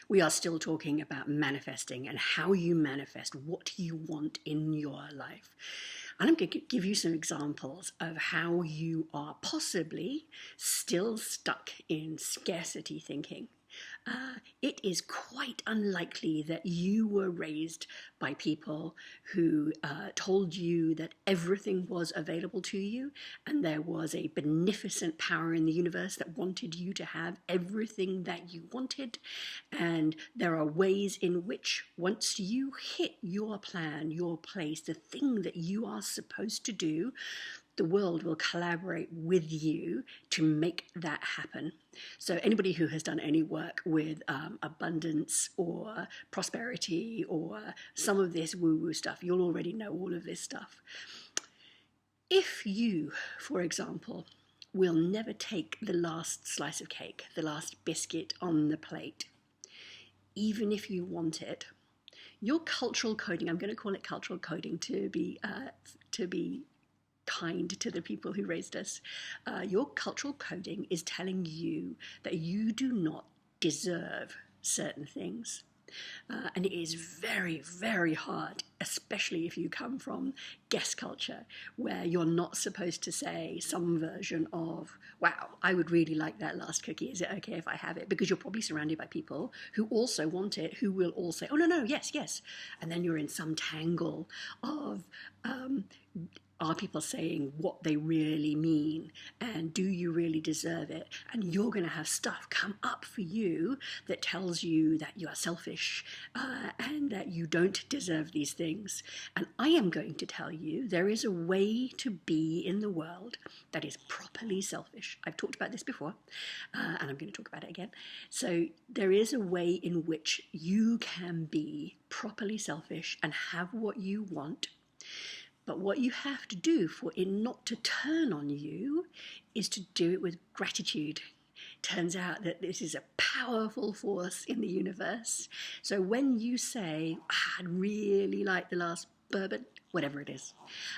We are still talking about manifesting and how you manifest what you want in your life. And I'm going to give you some examples of how you are possibly still stuck in scarcity thinking. It is quite unlikely that you were raised by people who told you that everything was available to you and there was a beneficent power in the universe that wanted you to have everything that you wanted. And there are ways in which once you hit your plan, your place, the thing that you are supposed to do, the world will collaborate with you to make that happen. So anybody who has done any work with abundance or prosperity or some of this woo-woo stuff, you'll already know all of this stuff. If you, for example, will never take the last slice of cake, the last biscuit on the plate, even if you want it, your cultural coding, I'm going to call it cultural coding to be kind to the people who raised us. Your cultural coding is telling you that you do not deserve certain things. And it is very, very hard, especially if you come from guest culture, where you're not supposed to say some version of, wow, I would really like that last cookie. Is it okay if I have it? Because you're probably surrounded by people who also want it, who will all say, oh, no, yes, yes. And then you're in some tangle of, are people saying what they really mean? And do you really deserve it? And you're going to have stuff come up for you that tells you that you are selfish and that you don't deserve these things. And I am going to tell you there is a way to be in the world that is properly selfish. I've talked about this before and I'm going to talk about it again. So there is a way in which you can be properly selfish and have what you want. But what you have to do for it not to turn on you is to do it with gratitude. Turns out that this is a powerful force in the universe. So when you say, I'd really like the last bourbon, whatever it is,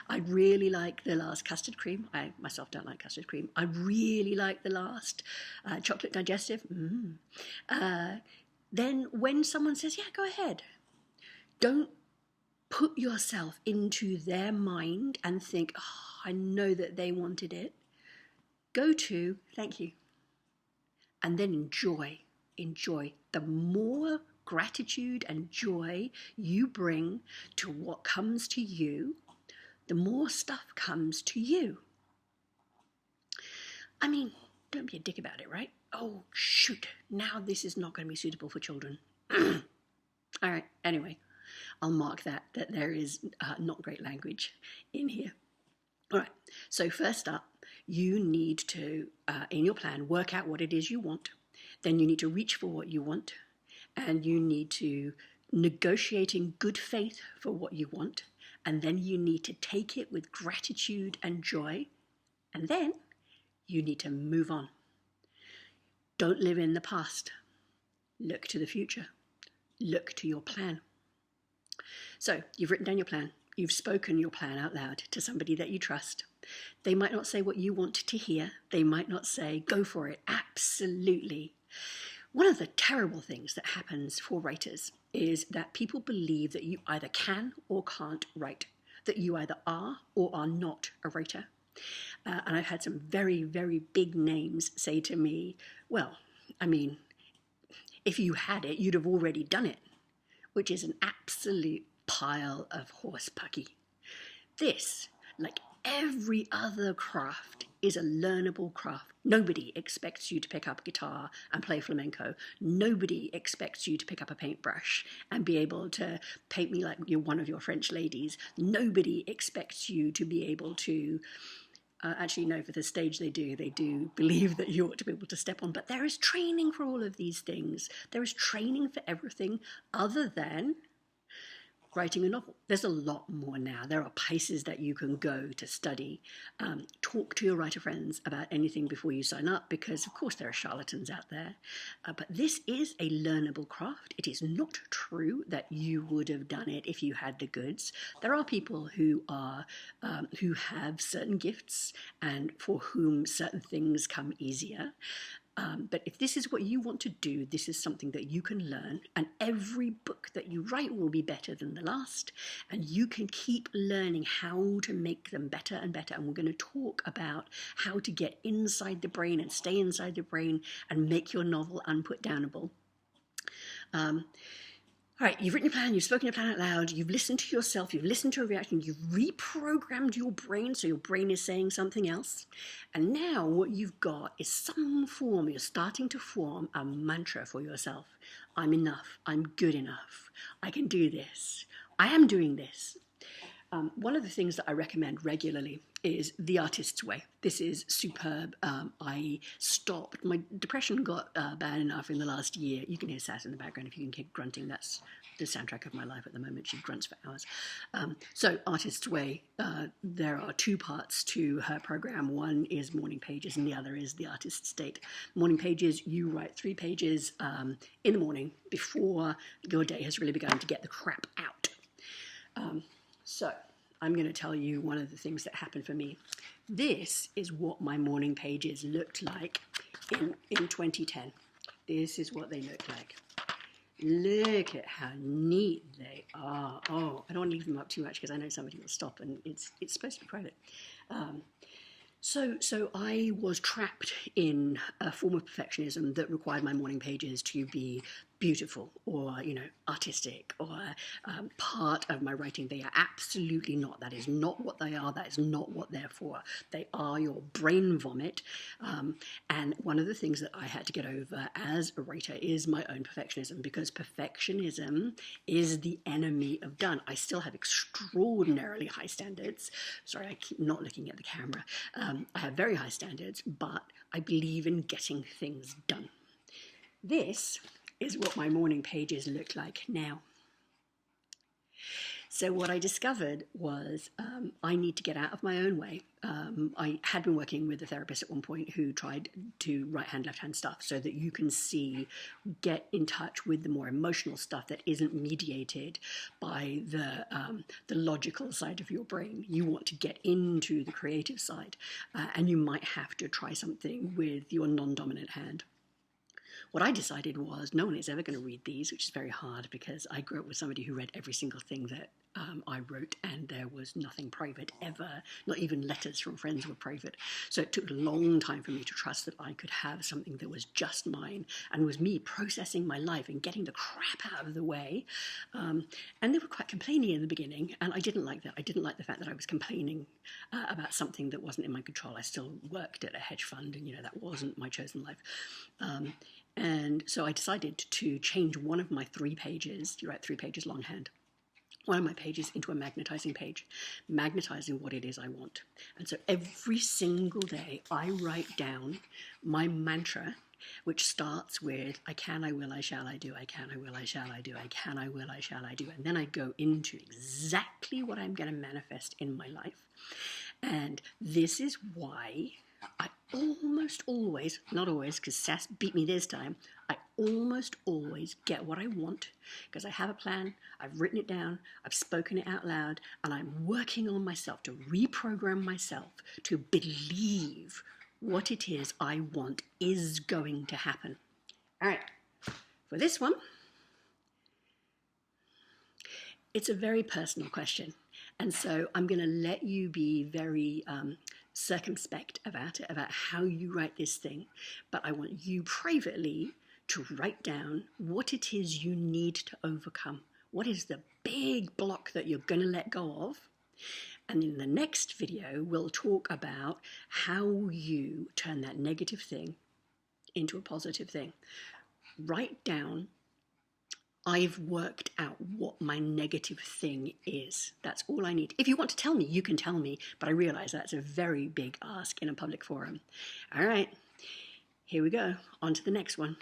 I'd really like the last custard cream. I myself don't like custard cream. I'd really like the last chocolate digestive. Then when someone says, yeah, go ahead, don't put yourself into their mind and think, oh, I know that they wanted it. Go to, thank you. And then enjoy. The more gratitude and joy you bring to what comes to you, the more stuff comes to you. I mean, don't be a dick about it, right? Oh, shoot, now this is not going to be suitable for children. All right, anyway. I'll mark that there is not great language in here. All right, so first up, you need to, in your plan, work out what it is you want. Then you need to reach for what you want. And you need to negotiate in good faith for what you want. And then you need to take it with gratitude and joy. And then you need to move on. Don't live in the past. Look to the future. Look to your plan. So you've written down your plan. You've spoken your plan out loud to somebody that you trust. They might not say what you want to hear. They might not say, go for it. Absolutely. One of the terrible things that happens for writers is that people believe that you either can or can't write, that you either are or are not a writer. And I've had some very, very big names say to me, well, I mean, if you had it, you'd have already done it, which is an absolute pile of horse pucky. This, like every other craft, is a learnable craft. Nobody expects you to pick up a guitar and play flamenco. Nobody expects you to pick up a paintbrush and be able to paint me like you're one of your French ladies. Nobody expects you to be able to actually, no, for the stage they do believe that you ought to be able to step on. But there is training for all of these things. There is training for everything other than writing a novel. There's a lot more now. There are places that you can go to study. Talk to your writer friends about anything before you sign up, because of course there are charlatans out there. But this is a learnable craft. It is not true that you would have done it if you had the goods. There are people who have certain gifts and for whom certain things come easier. But if this is what you want to do, this is something that you can learn, and every book that you write will be better than the last, and you can keep learning how to make them better and better. And we're going to talk about how to get inside the brain and stay inside the brain and make your novel unputdownable. All right, you've written your plan, you've spoken your plan out loud, you've listened to yourself, you've listened to a reaction, you've reprogrammed your brain so your brain is saying something else. And now what you've got is some form, you're starting to form a mantra for yourself. I'm enough, I'm good enough, I can do this, I am doing this. One of the things that I recommend regularly is The Artist's Way. This is superb. I stopped. My depression got bad enough in the last year. You can hear Sass in the background if you can hear grunting. That's the soundtrack of my life at the moment. She grunts for hours. So Artist's Way, there are two parts to her program. One is morning pages and the other is the artist's state. Morning pages, you write 3 pages in the morning before your day has really begun to get the crap out. So I'm going to tell you one of the things that happened for me. This is what my morning pages looked like in 2010. This is what they looked like. Look at how neat they are. Oh, I don't want to leave them up too much because I know somebody will stop, and it's supposed to be private. So I was trapped in a form of perfectionism that required my morning pages to be beautiful or, artistic or part of my writing. They are absolutely not. That is not what they are. That is not what they're for. They are your brain vomit. And one of the things that I had to get over as a writer is my own perfectionism, because perfectionism is the enemy of done. I still have extraordinarily high standards. Sorry, I keep not looking at the camera. I have very high standards, but I believe in getting things done. This is what my morning pages look like now. So what I discovered was I need to get out of my own way. I had been working with a therapist at one point who tried to right-hand, left-hand stuff so that you can get in touch with the more emotional stuff that isn't mediated by the logical side of your brain. You want to get into the creative side, and you might have to try something with your non-dominant hand. What I decided was no one is ever going to read these, which is very hard because I grew up with somebody who read every single thing that I wrote, and there was nothing private ever. Not even letters from friends were private. So it took a long time for me to trust that I could have something that was just mine and was me processing my life and getting the crap out of the way. And they were quite complaining in the beginning, and I didn't like that. I didn't like the fact that I was complaining about something that wasn't in my control. I still worked at a hedge fund, and that wasn't my chosen life. And so I decided to change one of my 3 pages, you write 3 pages longhand, one of my pages into a magnetizing page, magnetizing what it is I want. And so every single day I write down my mantra, which starts with I can, I will, I shall, I do, I can, I will, I shall, I do, I can, I will, I shall, I do. And then I go into exactly what I'm going to manifest in my life. And this is why I almost always, not always, because Sass beat me this time, I almost always get what I want because I have a plan, I've written it down, I've spoken it out loud, and I'm working on myself to reprogram myself to believe what it is I want is going to happen. All right, for this one, it's a very personal question. And so I'm going to let you be very circumspect about it, about how you write this thing. But I want you privately to write down what it is you need to overcome. What is the big block that you're going to let go of? And in the next video, we'll talk about how you turn that negative thing into a positive thing. Write down, I've worked out what my negative thing is. That's all I need. If you want to tell me, you can tell me, but I realize that's a very big ask in a public forum. All right, here we go. On to the next one.